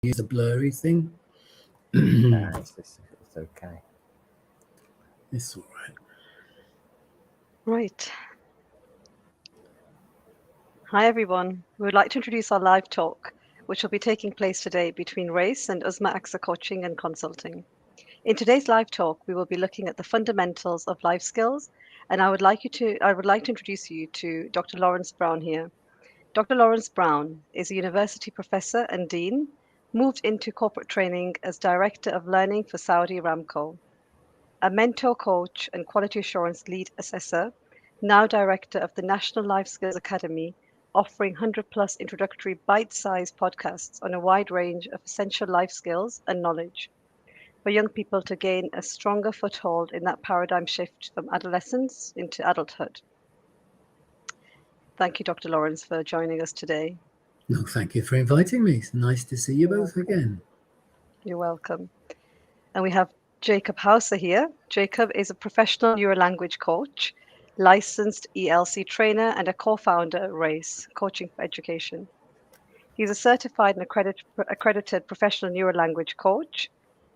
use the blurry thing. It's okay. It's all right. Right. Hi, everyone. We would like to introduce our live talk, which will be taking place today between Race and Uzma AXA Coaching and Consulting. In today's live talk, we will be looking at the fundamentals of life skills, and I would like to introduce you to Dr. Laurence Brown here. Dr. Laurence Brown is a university professor and dean, moved into corporate training as Director of Learning for Saudi Aramco, a mentor coach and quality assurance lead assessor, now Director of the National Life Skills Academy, offering 100 plus introductory bite-sized podcasts on a wide range of essential life skills and knowledge for young people to gain a stronger foothold in that paradigm shift from adolescence into adulthood. Thank you, Dr. Laurence, for joining us today. No, thank you for inviting me. It's nice to see you both again. You're welcome. And we have Jacob Hauser here. Jacob is a professional neurolanguage coach, licensed ELC trainer, and a co-founder at RACE, Coaching for Education. He's a certified and accredited professional neurolanguage coach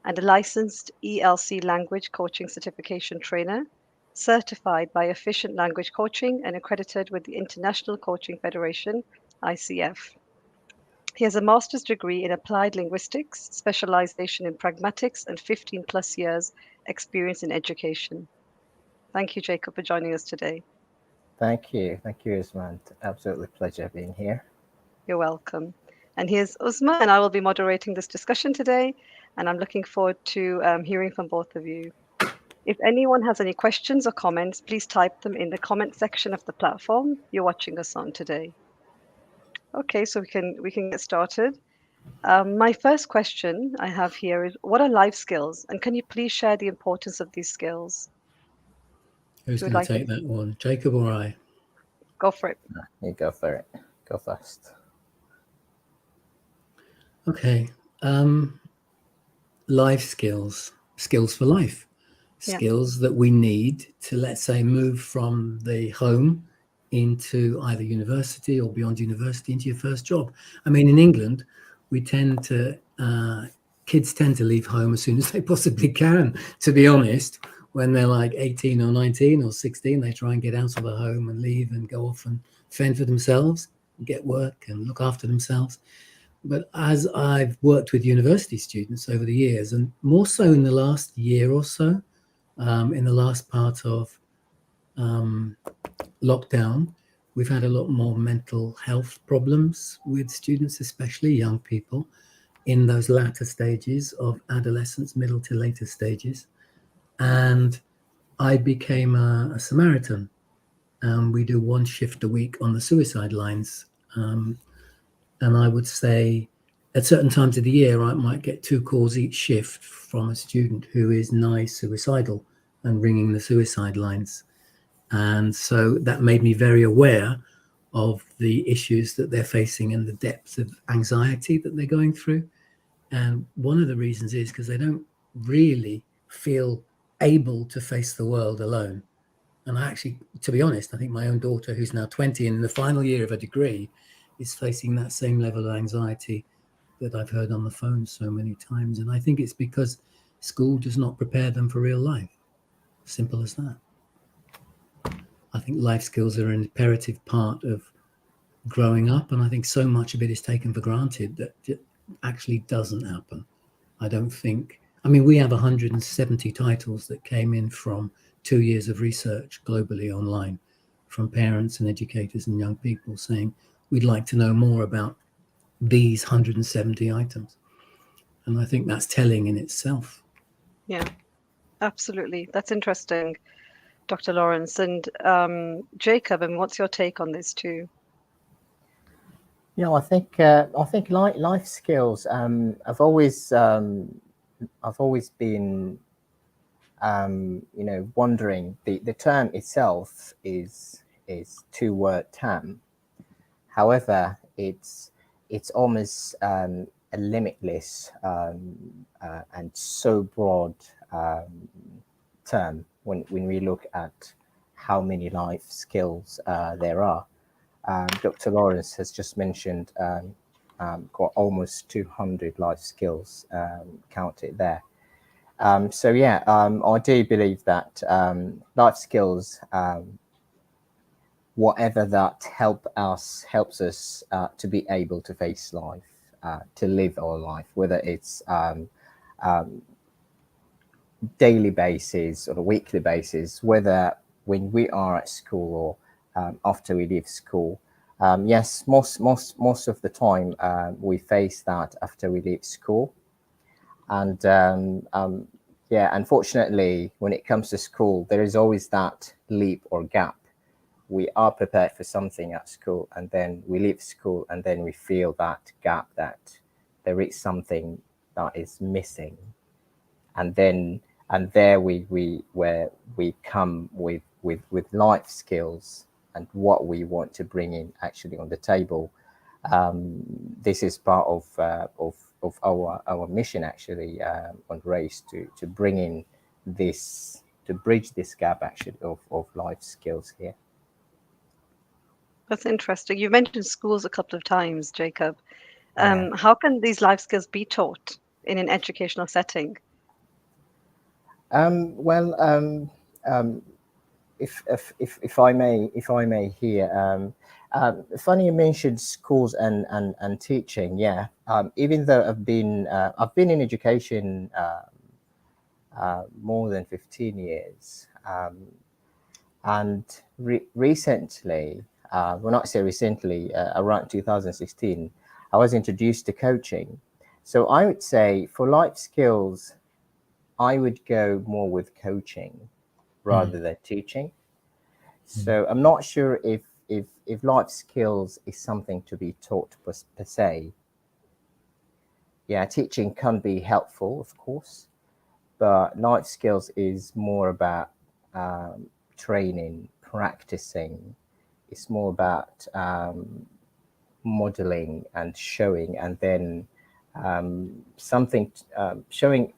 and a licensed ELC language coaching certification trainer, certified by Efficient Language Coaching and accredited with the International Coaching Federation, ICF. He has a master's degree in applied linguistics, specialization in pragmatics, and 15 plus years experience in education. Thank you, Jacob, for joining us today. Thank you, Usman. Absolutely pleasure being here. You're welcome. And here's Uzma, and I will be moderating this discussion today, and I'm looking forward to hearing from both of you. If anyone has any questions or comments, please type them in the comment section of the platform you're watching us on today. Okay, so we can get started. My first question I have here is, what are life skills? And can you please share the importance of these skills? Who's going to take that one, Jacob or I? Go for it. You go for it. Go first. Okay. Life skills for life. Skills that we need to, let's say, move from the home into either university or beyond university into your first job. I mean, in England, we tend to, kids tend to leave home as soon as they possibly can, to be honest. When they're like 18 or 19 or 16, they try and get out of the home and leave and go off and fend for themselves, get work and look after themselves. But as I've worked with university students over the years, and more so in the last year or so, in the last part of lockdown, we've had a lot more mental health problems with students, especially young people, in those latter stages of adolescence, middle to later stages. And I became a Samaritan. We do one shift a week on the suicide lines. And I would say at certain times of the year, I might get 2 calls each shift from a student who is nigh suicidal and ringing the suicide lines. And so that made me very aware of the issues that they're facing and the depths of anxiety that they're going through. And one of the reasons is because they don't really feel able to face the world alone. And I actually, to be honest, I think my own daughter, who's now 20 and in the final year of her degree, is facing that same level of anxiety that I've heard on the phone so many times. And I think it's because school does not prepare them for real life. Simple as that. I think life skills are an imperative part of growing up. And I think so much of it is taken for granted that it actually doesn't happen. I don't think, I mean, we have 170 titles that came in from 2 years of research globally online from parents and educators and young people saying, we'd like to know more about these 170 items. And I think that's telling in itself. Yeah, absolutely. That's interesting, Dr. Laurence. And Jacob, and what's your take on this too? Yeah, I think life skills. I've always been, wondering. The term itself is 2-word term. However, it's almost a limitless and so broad term when we look at how many life skills there are. Dr. Laurence has just mentioned got almost 200 life skills counted there. So yeah, I do believe that life skills, whatever that helps us to be able to face life, to live our life, whether it's daily basis or a weekly basis, whether when we are at school or after we leave school. Yes, most of the time we face that after we leave school. And yeah, unfortunately, when it comes to school, there is always that leap or gap. We are prepared for something at school, and then we leave school, and then we feel that gap, that there is something that is missing. And there we come with life skills and what we want to bring in actually on the table. This is part of our mission actually on RACE, to bring in this, to bridge this gap actually of life skills here. That's interesting. You mentioned schools a couple of times, Jacob. Yeah. How can these life skills be taught in an educational setting? Well, if I may here, funny you mentioned schools and teaching. Yeah, even though I've been in education more than 15 years, and recently, well, not say recently, around 2016, I was introduced to coaching. So I would say for life skills, I would go more with coaching rather than teaching. So I'm not sure if life skills is something to be taught per se. Yeah, teaching can be helpful, of course, but life skills is more about training, practicing. It's more about modeling and showing, and then showing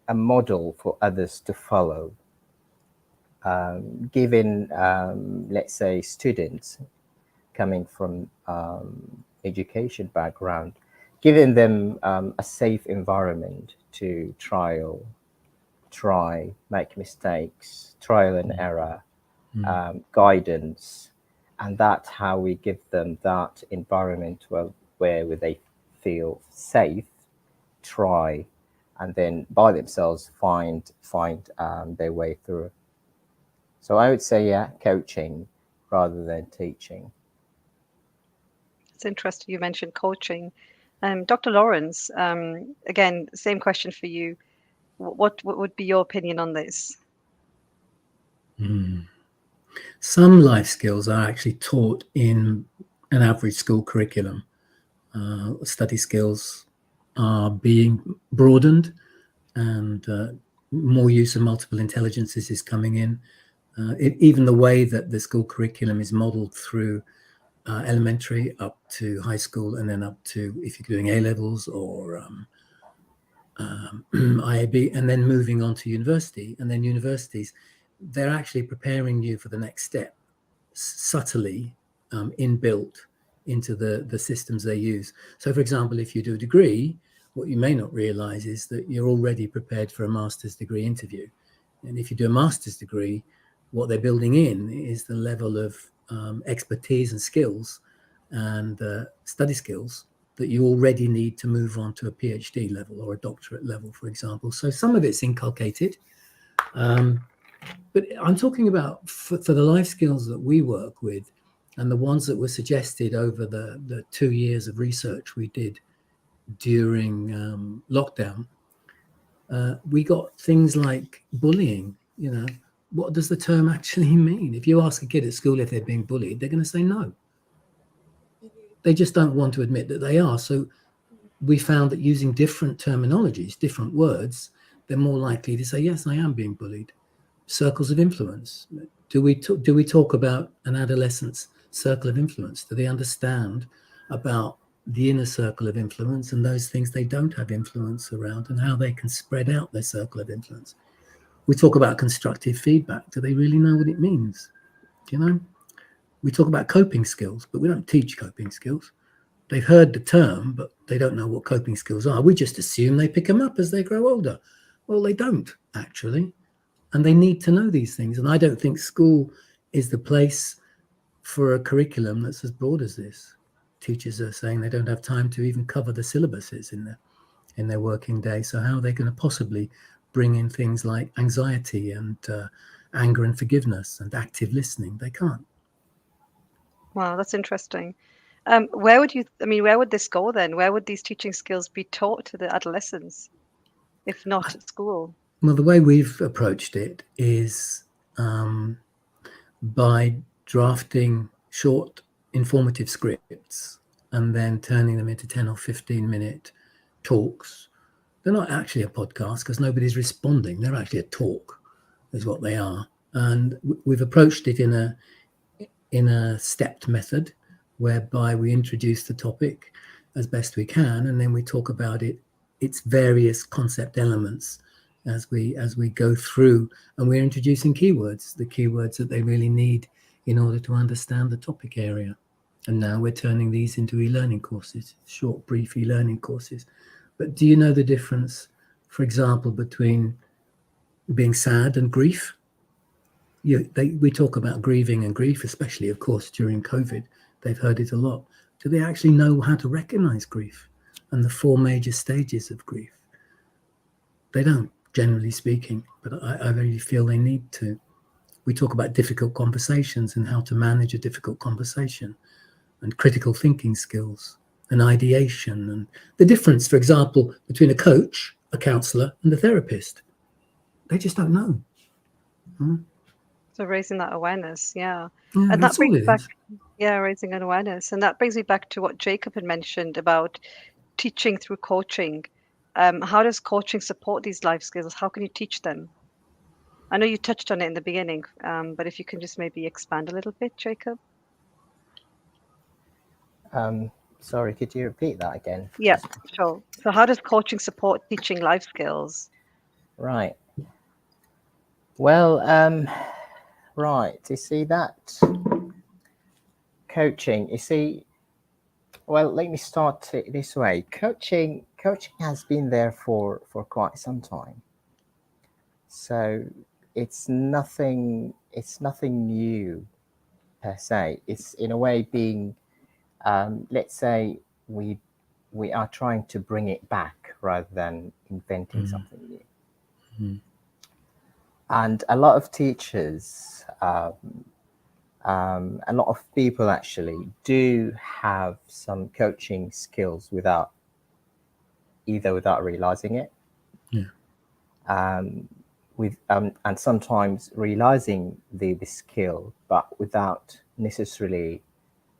a model for others to follow. Giving, let's say, students coming from education background, giving them a safe environment to try, make mistakes, trial and error, guidance, and that's how we give them that environment where they feel safe, try, and then by themselves find their way through. So I would say, yeah, coaching rather than teaching. It's interesting you mentioned coaching. Dr. Lawrence, again, same question for you. What would be your opinion on this? Some life skills are actually taught in an average school curriculum. Study skills are being broadened, and more use of multiple intelligences is coming in. Even the way that the school curriculum is modeled through elementary up to high school, and then up to, if you're doing A levels or IAB, and then moving on to university, and then universities, they're actually preparing you for the next step, subtly inbuilt into the systems they use. So, for example, if you do a degree, what you may not realize is that you're already prepared for a master's degree interview. And if you do a master's degree, what they're building in is the level of expertise and skills and study skills that you already need to move on to a PhD level or a doctorate level, for example. So some of it's inculcated. But I'm talking about for the life skills that we work with, and the ones that were suggested over the 2 years of research we did during lockdown. We got things like bullying. You know, what does the term actually mean? If you ask a kid at school if they're being bullied, they're going to say no. They just don't want to admit that they are. So we found that using different terminologies, different words, they're more likely to say, yes, I am being bullied. Circles of influence. Do we talk about an adolescent's circle of influence? Do they understand about the inner circle of influence and those things they don't have influence around, and how they can spread out their circle of influence? We talk about constructive feedback. Do they really know what it means? You know, we talk about coping skills, but we don't teach coping skills. they've heard the term, but they don't know what coping skills are. We just assume they pick them up as they grow older. Well, they don't actually. And they need to know these things. And I don't think school is the place for a curriculum that's as broad as this. Teachers are saying they don't have time to even cover the syllabuses in their working day. So how are they going to possibly bring in things like anxiety and anger and forgiveness and active listening? They can't. Wow, that's interesting. Where would this go then? Where would these teaching skills be taught to the adolescents, if not at school? Well, the way we've approached it is by drafting short, informative scripts and then turning them into 10 or 15-minute talks. They're not actually a podcast because nobody's responding. They're actually a talk, is what they are. And we've approached it in a stepped method, whereby we introduce the topic as best we can, and then we talk about its various concept elements as we go through, and we're introducing keywords, the keywords that they really need in order to understand the topic area. And now we're turning these into e-learning courses, short, brief e-learning courses. But do you know the difference, for example, between being sad and grief? We talk about grieving and grief, especially, of course, during COVID. They've heard it a lot. Do they actually know how to recognize grief and the 4 major stages of grief? They don't, generally speaking, but I really feel they need to. We talk about difficult conversations and how to manage a difficult conversation, and critical thinking skills and ideation, and the difference, for example, between a coach, a counselor, and a therapist. They just don't know. So raising that awareness, yeah. Yeah, And that's that brings all it back, is. yeah, raising an awareness. And that brings me back to what Jacob had mentioned about teaching through coaching. How does coaching support these life skills? How can you teach them? I know you touched on it in the beginning, but if you can just maybe expand a little bit, Jacob. Sorry, could you repeat that again? Yeah, sure. So how does coaching support teaching life skills? Right. Well, right. You see that coaching. You see, well, let me start it this way. Coaching has been there for quite some time. So it's nothing new per se. It's in a way being, let's say we are trying to bring it back rather than inventing something new. And a lot of teachers, a lot of people actually do have some coaching skills without realizing it. And sometimes realizing the skill, but without necessarily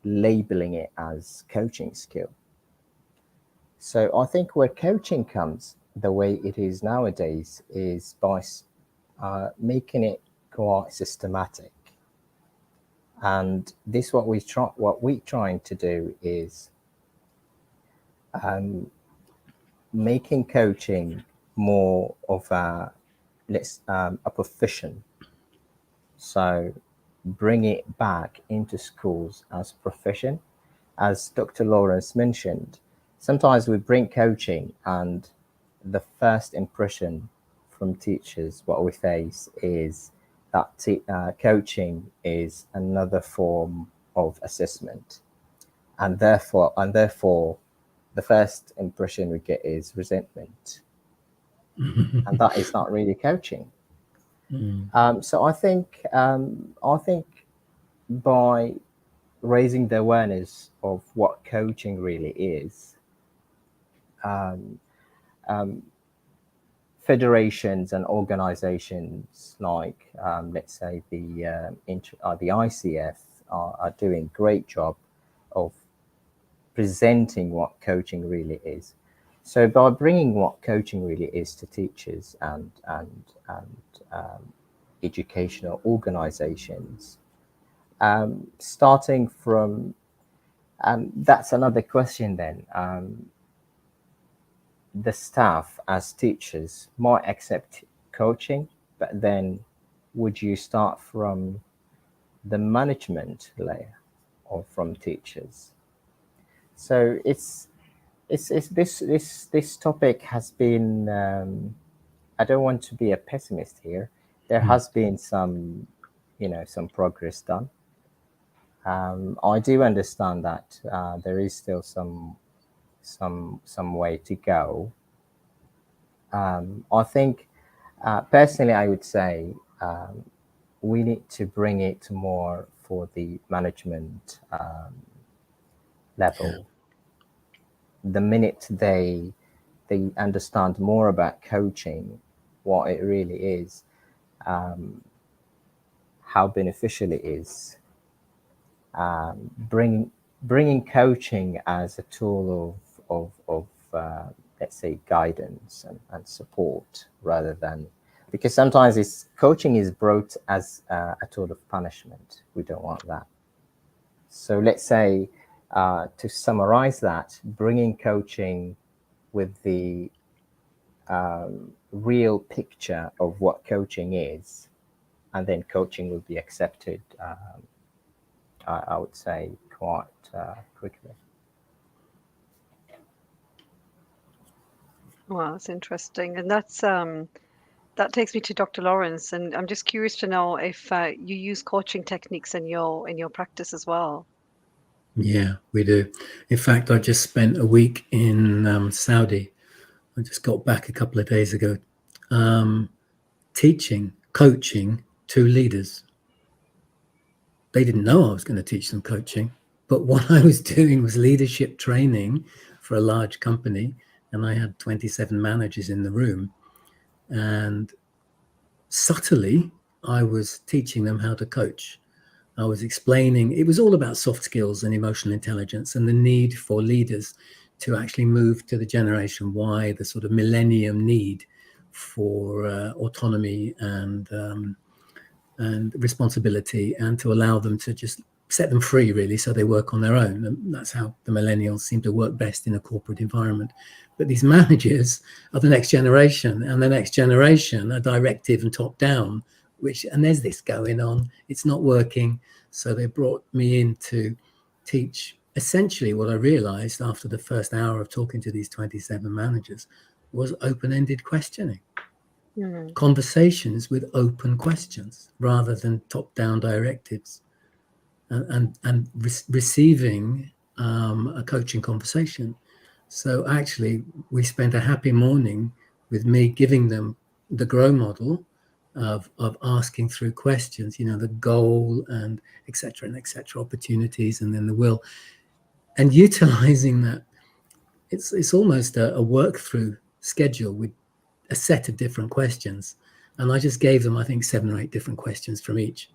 labeling it as coaching skill. So I think where coaching comes the way it is nowadays is by making it quite systematic. And this what we're trying to do is making coaching more of a profession. So bring it back into schools as profession. As Dr. Lawrence mentioned, sometimes we bring coaching and the first impression from teachers, what we face is that coaching is another form of assessment. And therefore, the first impression we get is resentment. And that is not really coaching. So I think by raising the awareness of what coaching really is, federations and organizations like, let's say, the ICF are doing a great job of presenting what coaching really is. So by bringing what coaching really is to teachers and educational organizations, starting from, that's another question then. The staff as teachers might accept coaching, but then would you start from the management layer or from teachers? So it's this topic has been. I don't want to be a pessimist here. There has been some, some progress done. I do understand that there is still some way to go. I think personally, I would say we need to bring it more for the management level. The minute they understand more about coaching, what it really is, how beneficial it is, bringing coaching as a tool of let's say guidance and support, rather than, because sometimes coaching is brought as a tool of punishment. We don't want that. So let's say, to summarize that, bringing coaching with the real picture of what coaching is, and then coaching will be accepted, I would say, quite quickly. Wow, that's interesting. And that takes me to Dr. Lawrence, and I'm just curious to know if you use coaching techniques in your practice as well. Yeah, we do. In fact, I just spent a week in Saudi. I just got back a couple of days ago, coaching 2 leaders. They didn't know I was going to teach them coaching, but what I was doing was leadership training for a large company, and I had 27 managers in the room, and subtly I was teaching them how to coach. I was explaining, it was all about soft skills and emotional intelligence and the need for leaders to actually move to the Generation Y, the sort of millennium need for autonomy and responsibility, and to allow them to just set them free, really, so they work on their own. And that's how the millennials seem to work best in a corporate environment. But these managers are the next generation, and the next generation are directive and top down, and there's this going on. It's not working. So they brought me in to teach essentially what I realized after the first hour of talking to these 27 managers was open-ended questioning. Conversations with open questions rather than top-down directives, and receiving a coaching conversation. So actually, we spent a happy morning with me giving them the GROW model of asking through questions, the goal and et cetera, opportunities, and then the will, and utilizing that. It's almost a work through schedule with a set of different questions. And I just gave them, I think, 7 or 8 different questions from each.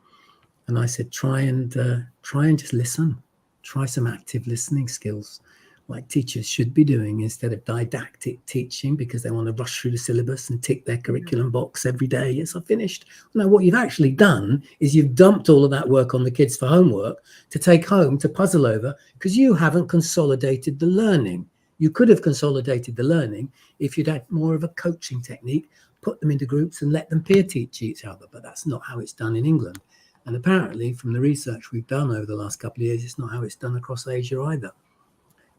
And I said, try and just listen. Try some active listening skills, like teachers should be doing, instead of didactic teaching because they want to rush through the syllabus and tick their curriculum box every day. Yes, I finished. No, what you've actually done is you've dumped all of that work on the kids for homework to take home to puzzle over, because you haven't consolidated the learning. You could have consolidated the learning if you'd had more of a coaching technique, put them into groups and let them peer teach each other. But that's not how it's done in England. And apparently, from the research we've done over the last couple of years, it's not how it's done across Asia either.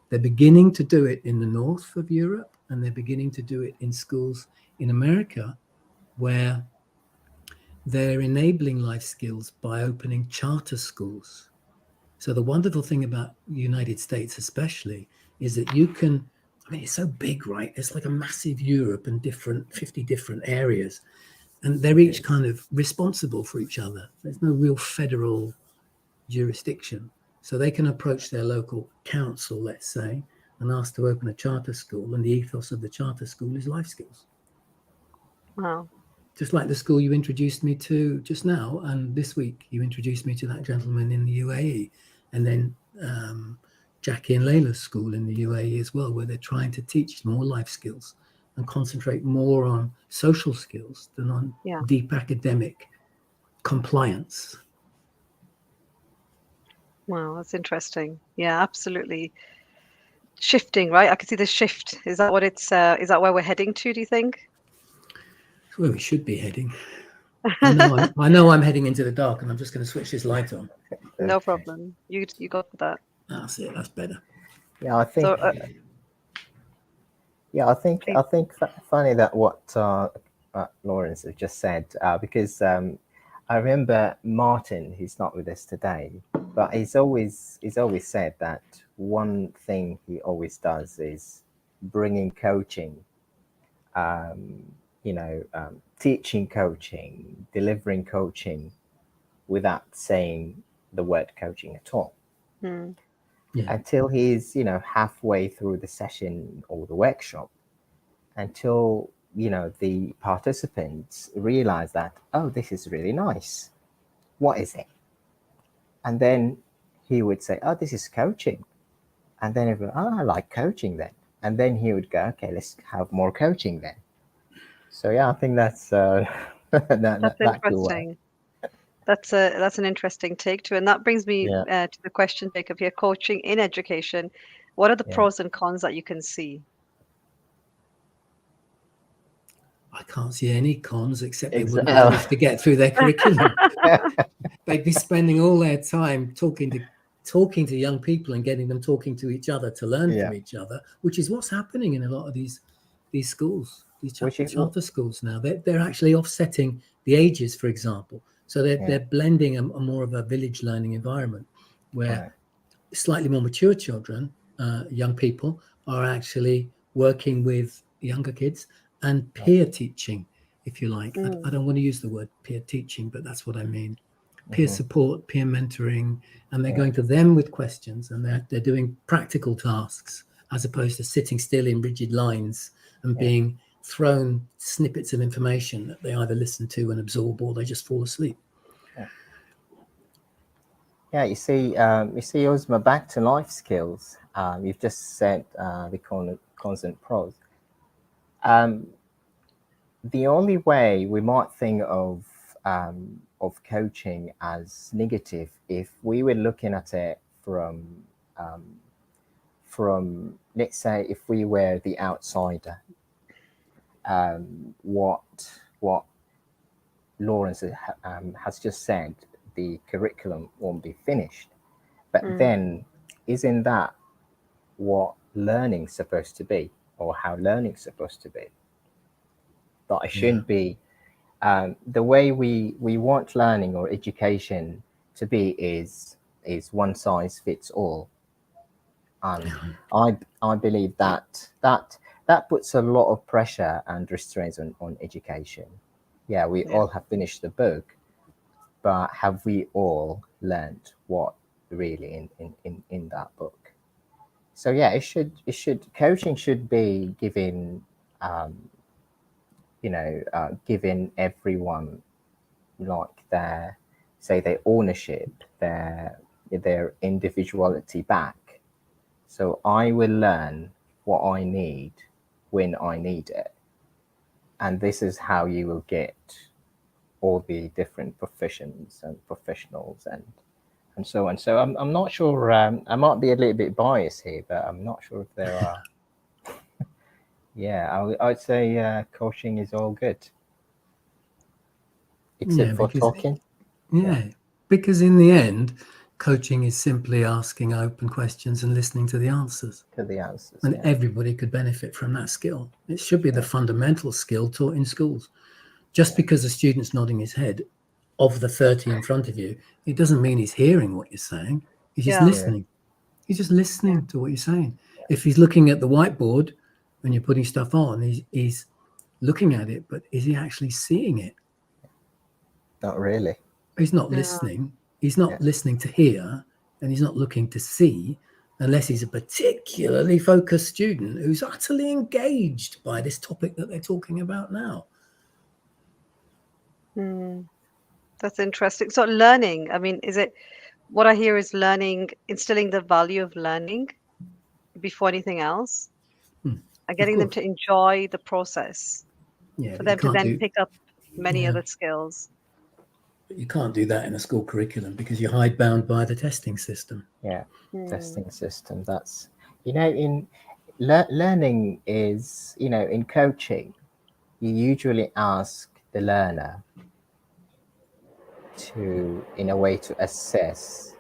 They're beginning to do it in the north of Europe, and they're beginning to do it in schools in America, where they're enabling life skills by opening charter schools. So the wonderful thing about the United States especially is that you can, it's so big, right? It's like a massive Europe and 50 different areas. And they're each kind of responsible for each other. There's no real federal jurisdiction. So they can approach their local council, let's say, and ask to open a charter school. And the ethos of the charter school is life skills. Wow. Just like the school you introduced me to just now. And this week, you introduced me to that gentleman in the UAE. And then Jackie and Layla's school in the UAE as well, where they're trying to teach more life skills and concentrate more on social skills than on deep academic compliance. Wow, that's interesting. Yeah, absolutely. Shifting, right? I can see the shift. Is that what is that where we're heading to, do you think? It's where we should be heading. I know I'm heading into the dark, and I'm just going to switch this light on. No problem. You go for that. That's it. That's better. Yeah, I think. So, Yeah, I think. please. I think funny that what Lawrence has just said, because I remember Martin, who's not with us today, but he's always said that one thing he always does is bringing coaching, teaching coaching, delivering coaching without saying the word coaching at all, Hmm. Yeah. until he's halfway through the session or the workshop, until the participants realize that, oh, this is really nice, what is it? And then he would say, oh, this is coaching. And then everyone, oh, I like coaching then. And then he would go, okay, let's have more coaching then. So yeah, I think that's That's that could work. interesting. That's an interesting take too, and that brings me Yeah, to the question, Jacob. Here, coaching in education. What are the yeah. pros and cons that you can see? I can't see any cons except they wouldn't Exactly. manage to get through their curriculum. They'd be spending all their time talking to young people and getting them talking to each other to learn Yeah. from each other, which is what's happening in a lot of these schools, these Which is charter schools now. They're actually offsetting the ages, for example. So they're blending a more of a village learning environment where right. slightly more mature children, young people, are actually working with younger kids and peer teaching, if you like. I don't want to use the word peer teaching, but that's what I mean. Peer support, peer mentoring, and they're Yeah. going to them with questions, and they're doing practical tasks as opposed to sitting still in rigid lines and Yeah. being thrown snippets of information that they either listen to and absorb or they just fall asleep. Yeah, you see, Uzma, back to life skills. You've just said the constant pros. The only way we might think of coaching as negative, if we were looking at it from, let's say, if we were the outsider, what Lawrence has just said, the curriculum won't be finished. But then, isn't that what learning's supposed to be, or how learning's supposed to be? That it shouldn't be the way we want learning or education to be is one size fits all. And I believe that puts a lot of pressure and restraints on education. Yeah, we Yeah. all have finished the book, but have we all learned what really in that book? So yeah, coaching should be giving giving everyone like their ownership, their individuality back. So I will learn what I need when I need it, and this is how you will get all the different professions and professionals and so on. So I'm not sure. I might be a little bit biased here, but I'm not sure if there are. Yeah, I'd say coaching is all good, except for Because talking. because in the end, coaching is simply asking open questions and listening to the answers. To the answers. And Yeah, everybody could benefit from that skill. It should be the fundamental skill taught in schools. Just because a student's nodding his head of the 30 in front of you, it doesn't mean he's hearing what you're saying. He's just Yeah. listening. He's just listening to what you're saying. If he's looking at the whiteboard when you're putting stuff on, he's looking at it, but is he actually seeing it? not really. He's not Yeah. listening. He's not Yeah. listening to hear, and he's not looking to see, unless he's a particularly focused student who's utterly engaged by this topic that they're talking about now. That's interesting. So learning, I mean, is it what I hear is learning, instilling the value of learning before anything else, and Of getting them course. to enjoy the process Yeah, for but you them to can't then do pick up many yeah, other skills. but you can't do that in a school curriculum because you're hidebound by the testing system. Yeah, testing system. That's in learning is in coaching, you usually ask the learner to, in a way, to assess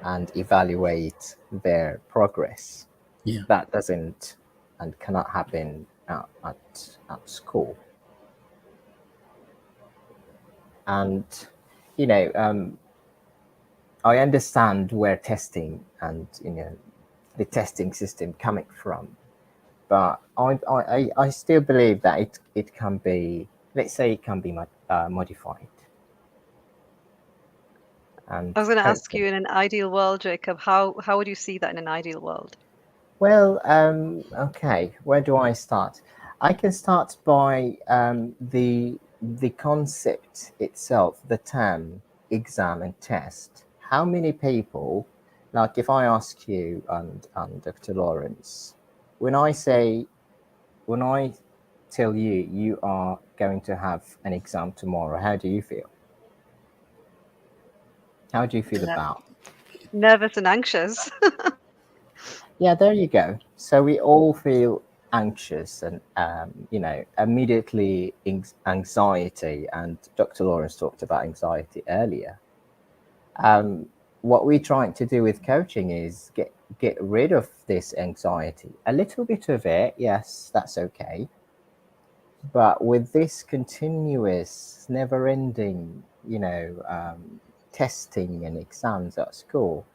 and evaluate their progress. Yeah. That doesn't and cannot happen at school. And I understand where testing and the testing system coming from, but I still believe that it can be, let's say, it can be modified. And I was going to ask hopefully, you, in an ideal world, Jacob, how would you see that in an ideal world? well, okay, where do I start? I can start by the concept itself, the term exam and test. How many people, like if I ask you and Dr. Lawrence, when I tell you you are going to have an exam tomorrow, how do you feel? How do you feel about? Nervous and anxious. Yeah, there you go. So we all feel anxious and immediately anxiety, and Dr. Lawrence talked about anxiety earlier. What we're trying to do with coaching is get rid of this anxiety, a little bit of it, yes, that's okay. But with this continuous, never-ending, testing and exams at school,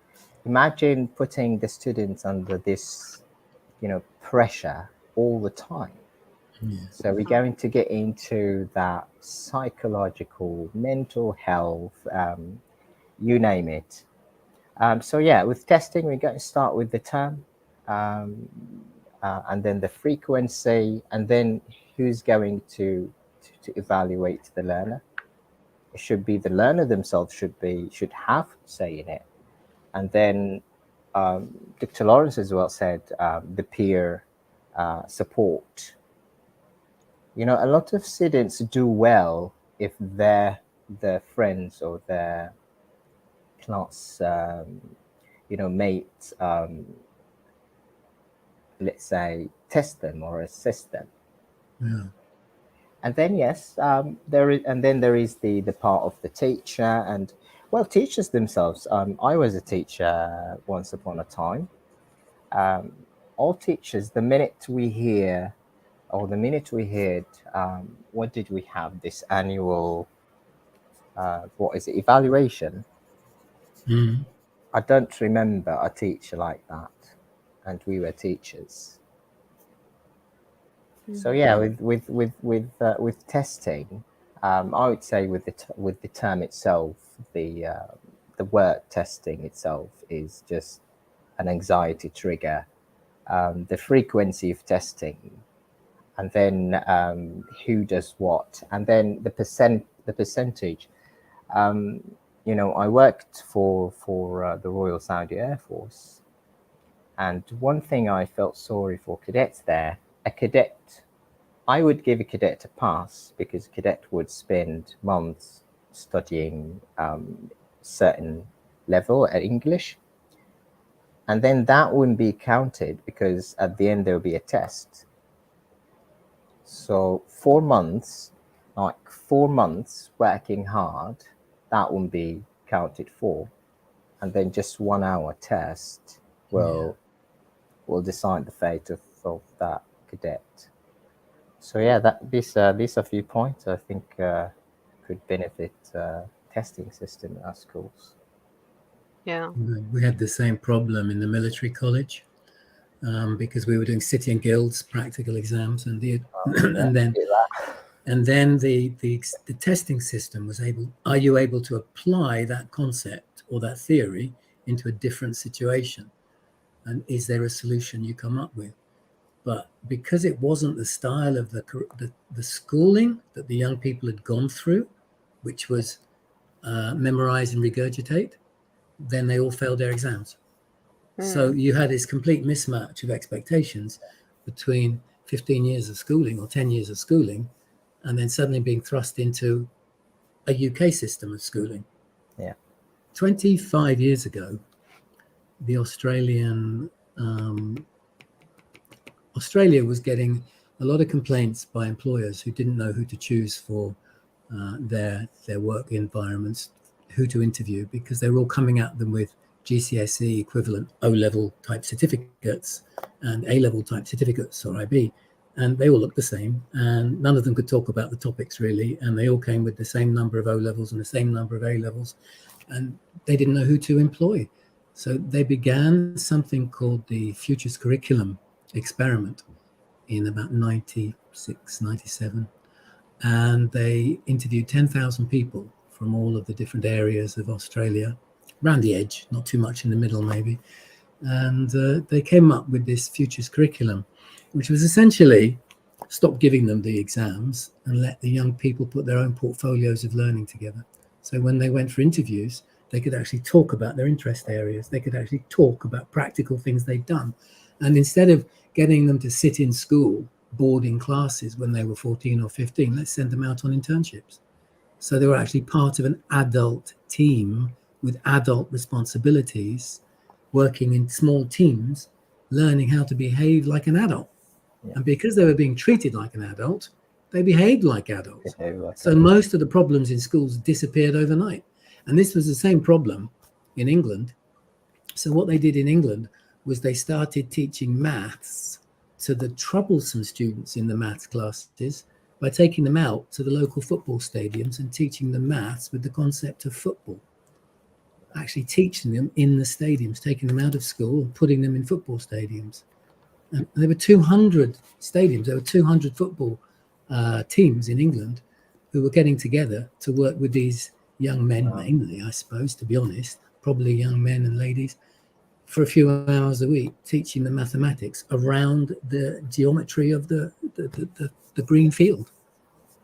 imagine putting the students under this, pressure all the time. Yeah. So we're going to get into that psychological, mental health, you name it. So yeah, with testing, we're going to start with the term, and then the frequency, and then who's going to evaluate the learner. It should be the learner themselves should have say in it, and then Dr. Lawrence as well said the peer support. A lot of students do well if their friends or their class mates, let's say, test them or assist them. Yeah. And then yes, there is the part of the teacher, and well, teachers themselves. I was a teacher once upon a time. All teachers, the minute we hear, or the minute we heard, what did we have this annual? What is it? Evaluation. Mm. I don't remember a teacher like that, and we were teachers. So yeah, with testing, I would say with the term itself, the word testing itself is just an anxiety trigger. The frequency of testing, and then who does what, and then the percentage. I worked for the Royal Saudi Air Force, and one thing I felt sorry for cadets there. A cadet, I would give a cadet a pass because a cadet would spend months studying certain level at English, and then that wouldn't be counted because at the end there will be a test. So 4 months, like 4 months working hard, that won't be counted for, and then just 1 hour test will decide the fate of that cadet. So yeah, these are a few points I think could benefit testing system in our schools. Yeah. We had the same problem in the military college because we were doing city and guilds practical exams, and and then the testing system was able. Are you able to apply that concept or that theory into a different situation? And is there a solution you come up with? But because it wasn't the style of the schooling that the young people had gone through, which was memorize and regurgitate, then they all failed their exams. So you had this complete mismatch of expectations between 15 years of schooling or 10 years of schooling, and then suddenly being thrust into a UK system of schooling. Yeah. 25 years ago, the Australia was getting a lot of complaints by employers who didn't know who to choose for their work environments, who to interview, because they were all coming at them with GCSE equivalent O-level type certificates and A-level type certificates, or IB, and they all looked the same, and none of them could talk about the topics really, and they all came with the same number of O-levels and the same number of A-levels, and they didn't know who to employ. So they began something called the Futures Curriculum experiment in about 96, 97, and they interviewed 10,000 people from all of the different areas of Australia, around the edge, not too much in the middle maybe, and they came up with this Futures Curriculum, which was essentially stop giving them the exams and let the young people put their own portfolios of learning together. So when they went for interviews, they could actually talk about their interest areas. They could actually talk about practical things they'd done. And instead of getting them to sit in school, boarding classes when they were 14 or 15, let's send them out on internships. So they were actually part of an adult team with adult responsibilities, working in small teams, learning how to behave like an adult. Yeah. And because they were being treated like an adult, they behaved like adults. So most of the problems in schools disappeared overnight. And this was the same problem in England. So what they did in England was they started teaching maths to the troublesome students in the maths classes by taking them out to the local football stadiums and teaching them maths with the concept of football. Actually teaching them in the stadiums, taking them out of school and putting them in football stadiums. And there were 200 stadiums, there were 200 football teams in England who were getting together to work with these young men, mainly, I suppose, to be honest, probably young men and ladies, for a few hours a week, teaching them mathematics around the geometry of the green field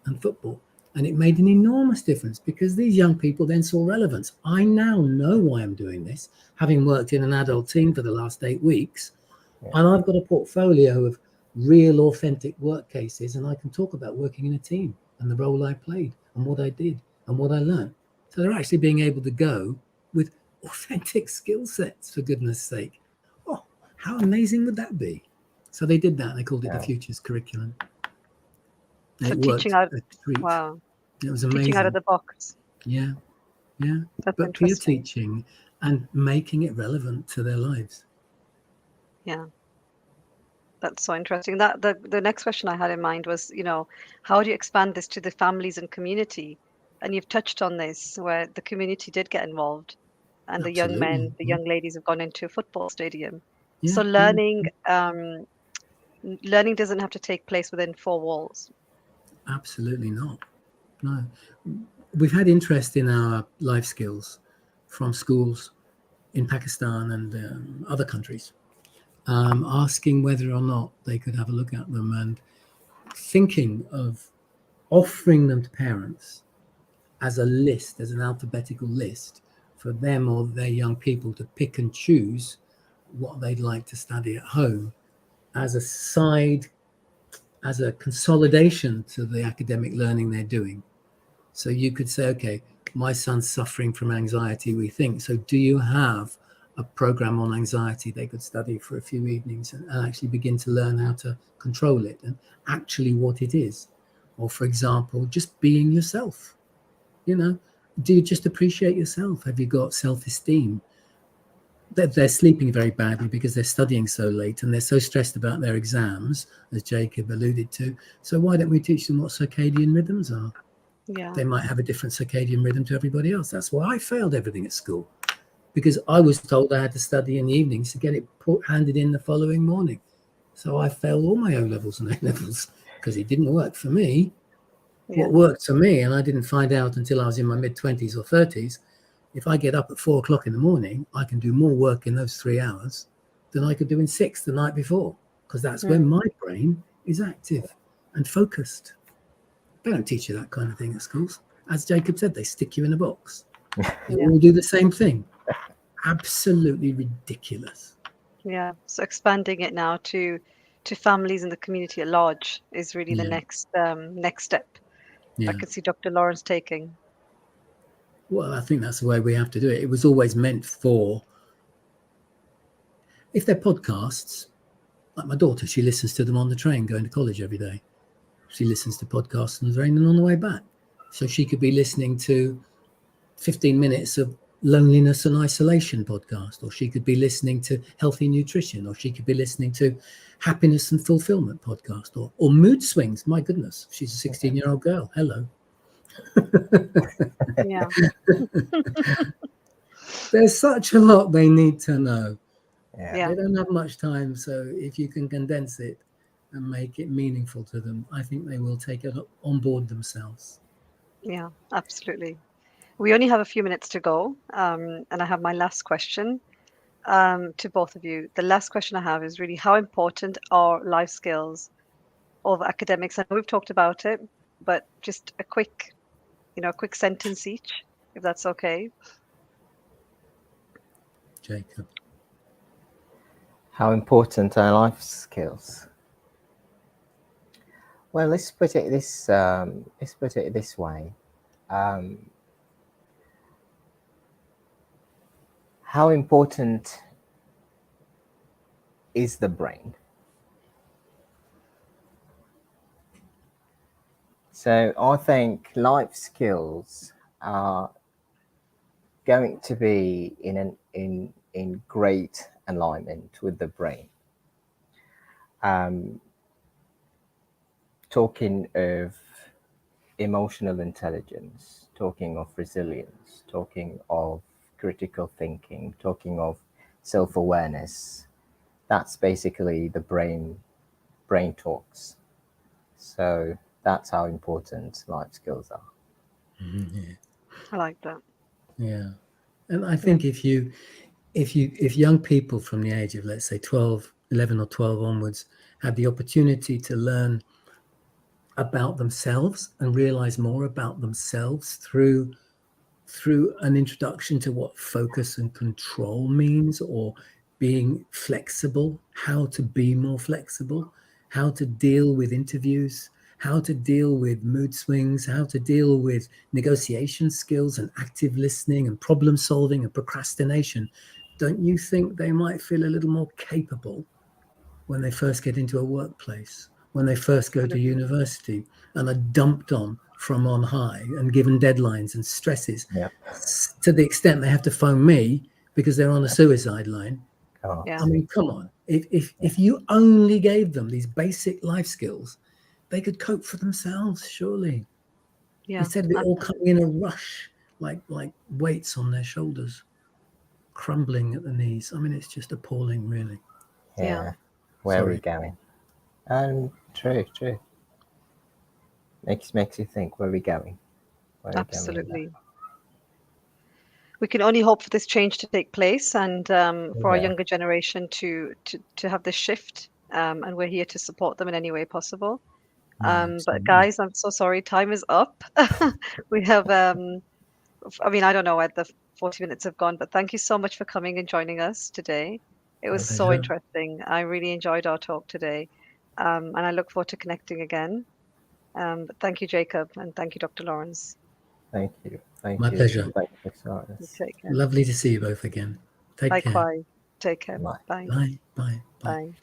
and football. And it made an enormous difference because these young people then saw relevance. I now know why I'm doing this, having worked in an adult team for the last 8 weeks. Yeah. And I've got a portfolio of real, authentic work cases, and I can talk about working in a team and the role I played and what I did and what I learned. So they're actually being able to go with authentic skill sets, for goodness sake. Oh, how amazing would that be? So they did that. They called it the Futures Curriculum. So it teaching out, wow. It was amazing. Teaching out of the box. Yeah. That's but peer teaching and making it relevant to their lives. Yeah. That's so interesting. That the next question I had in mind was, how do you expand this to the families and community? And you've touched on this, where the community did get involved, and Absolutely. The young men, the young ladies have gone into a football stadium. Yeah. So learning doesn't have to take place within 4 walls. Absolutely not. No. We've had interest in our life skills from schools in Pakistan and other countries, asking whether or not they could have a look at them and thinking of offering them to parents as a list, as an alphabetical list for them or their young people to pick and choose what they'd like to study at home as a side, as a consolidation to the academic learning they're doing. So you could say, okay, my son's suffering from anxiety, we think. So do you have a program on anxiety they could study for a few evenings and actually begin to learn how to control it and actually what it is? Or for example, just being yourself. Do you just appreciate yourself? Have you got self-esteem? They're sleeping very badly because they're studying so late and they're so stressed about their exams, as Jacob alluded to. So why don't we teach them what circadian rhythms are? Yeah. They might have a different circadian rhythm to everybody else. That's why I failed everything at school, because I was told I had to study in the evenings to get it handed in the following morning. So I failed all my O-levels and A-levels because it didn't work for me. Yeah. What worked for me, and I didn't find out until I was in my mid-20s or 30s, if I get up at 4 o'clock in the morning, I can do more work in those 3 hours than I could do in 6 the night before, because that's when my brain is active and focused. They don't teach you that kind of thing at schools. As Jacob said, they stick you in a box. They all do the same thing. Absolutely ridiculous. Yeah. So expanding it now to families in the community at large is really the next step. I can see Dr. Laurence taking. Well, I think that's the way we have to do it. It was always meant for, if they're podcasts, like my daughter, she listens to them on the train going to college every day. She listens to podcasts on the train and on the way back. So she could be listening to 15 minutes of, loneliness and isolation podcast, or she could be listening to healthy nutrition, or she could be listening to happiness and fulfillment podcast, or mood swings. My goodness, she's a 16-year-old girl. Hello. Yeah. There's such a lot they need to know. Yeah. They don't have much time, so if you can condense it and make it meaningful to them, I think they will take it on board themselves. Yeah, absolutely. We only have a few minutes to go, and I have my last question to both of you. The last question I have is really, how important are life skills over academics? I know we've talked about it, but just a quick sentence each, if that's okay. Jacob. How important are life skills? Well, let's put it this way. How important is the brain? So I think life skills are going to be in great alignment with the brain. Talking of emotional intelligence, talking of resilience, talking of critical thinking, talking of self-awareness, that's basically the brain talks. So that's how important life skills are. Yeah. I like that. Yeah. And I think if young people from the age of, let's say, 11 or 12 onwards had the opportunity to learn about themselves and realize more about themselves through an introduction to what focus and control means, or being flexible, how to be more flexible, how to deal with interviews, how to deal with mood swings, how to deal with negotiation skills and active listening and problem solving and procrastination, don't you think they might feel a little more capable when they first get into a workplace, when they first go to university and are dumped on from on high and given deadlines and stresses, Yeah. to the extent they have to phone me because they're on a suicide line? Yeah. I mean, come on. If you only gave them these basic life skills, they could cope for themselves, surely. Yeah. Instead of it all coming in a rush, like weights on their shoulders, crumbling at the knees. I mean, it's just appalling, really. Yeah. Where are Sorry. we going? True. Makes you think, where are we going? Where are we going with that? Absolutely. We can only hope for this change to take place, and for our younger generation to have this shift, and we're here to support them in any way possible. But guys, I'm so sorry, time is up. We have I mean, I don't know where the 40 minutes have gone, but thank you so much for coming and joining us today. It was so pleasure. interesting. I really enjoyed our talk today, and I look forward to connecting again. But thank you, Jacob, and thank you, Dr. Lawrence. Thank you. My pleasure. Thank you, Cyrus. Take care. Lovely to see you both again. Take care. Likewise. Take care. Bye. Bye. Bye. Bye. Bye. Bye.